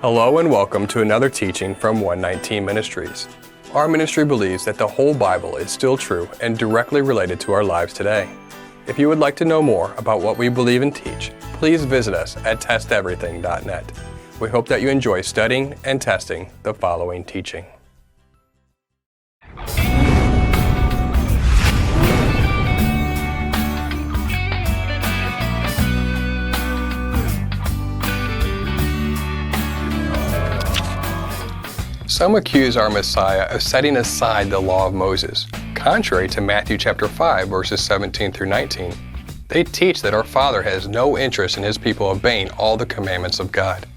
Hello and welcome to another teaching from 119 Ministries. Our ministry believes that the whole Bible is still true and directly related to our lives today. If you would like to know more about what we believe and teach, please visit us at testeverything.net. We hope that you enjoy studying and testing the following teaching. Some accuse our Messiah of setting aside the law of Moses. Contrary to Matthew chapter 5, verses 17 through 19, they teach that our Father has no interest in His people obeying all the commandments of God.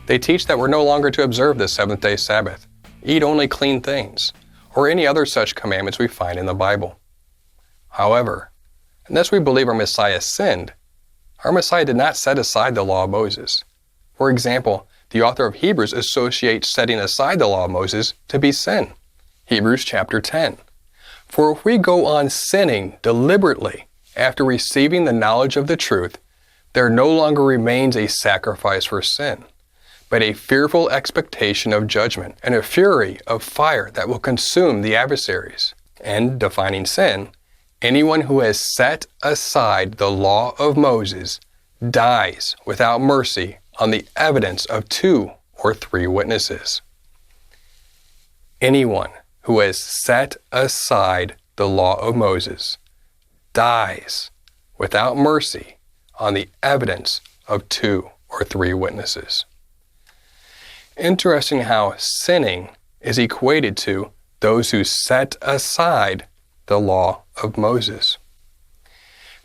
They teach that we're no longer to observe the seventh-day Sabbath, eat only clean things, or any other such commandments we find in the Bible. However, unless we believe our Messiah sinned, our Messiah did not set aside the law of Moses. For example, the author of Hebrews associates setting aside the law of Moses to be sin. Hebrews chapter 10. For if we go on sinning deliberately after receiving the knowledge of the truth, there no longer remains a sacrifice for sin, but a fearful expectation of judgment and a fury of fire that will consume the adversaries. And defining sin, anyone who has set aside the law of Moses dies without mercy on the evidence of 2 or 3 witnesses. Anyone who has set aside the law of Moses dies without mercy on the evidence of 2 or 3 witnesses. Interesting how sinning is equated to those who set aside the law of Moses.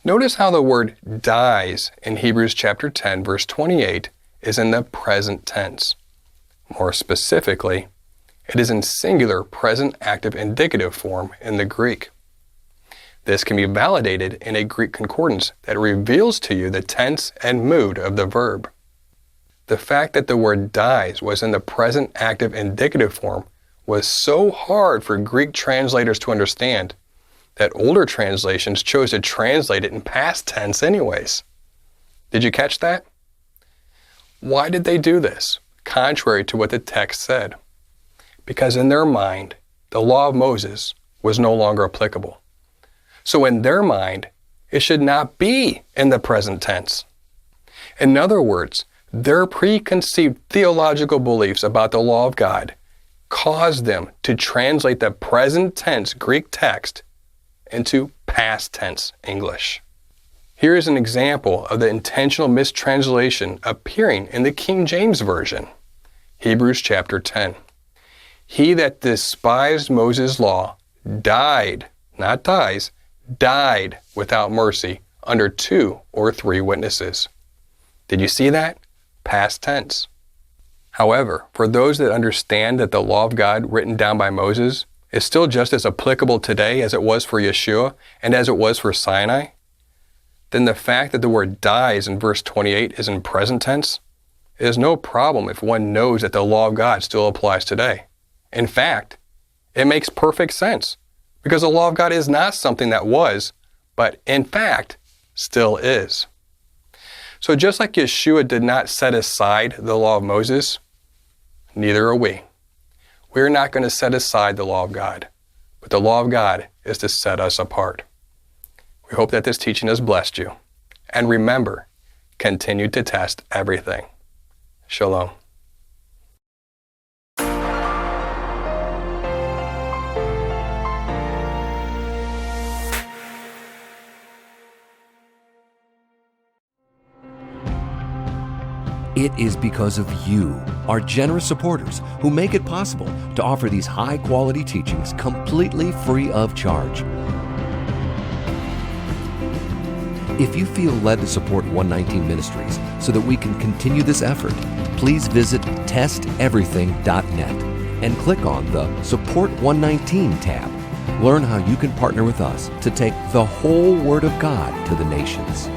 Notice how the word dies in Hebrews chapter 10, verse 28 is in the present tense. More specifically, it is in singular present active indicative form in the Greek. This can be validated in a Greek concordance that reveals to you the tense and mood of the verb. The fact that the word dies was in the present active indicative form was so hard for Greek translators to understand that older translations chose to translate it in past tense anyways. Did you catch that? Why did they do this, contrary to what the text said? Because in their mind, the law of Moses was no longer applicable. So in their mind, it should not be in the present tense. In other words, their preconceived theological beliefs about the law of God caused them to translate the present tense Greek text into past tense English. Here is an example of the intentional mistranslation appearing in the King James Version. Hebrews chapter 10. He that despised Moses' law died, not dies, died without mercy under 2 or 3 witnesses. Did you see that? Past tense. However, for those that understand that the law of God written down by Moses is still just as applicable today as it was for Yeshua and as it was for Sinai, then the fact that the word dies in verse 28 is in present tense is no problem if one knows that the law of God still applies today. In fact, it makes perfect sense because the law of God is not something that was, but in fact, still is. So just like Yeshua did not set aside the law of Moses, neither are we. We're not going to set aside the law of God, but the law of God is to set us apart. We hope that this teaching has blessed you. And remember, continue to test everything. Shalom. It is because of you, our generous supporters, who make it possible to offer these high-quality teachings completely free of charge. If you feel led to support 119 Ministries so that we can continue this effort, please visit testeverything.net and click on the Support 119 tab. Learn how you can partner with us to take the whole Word of God to the nations.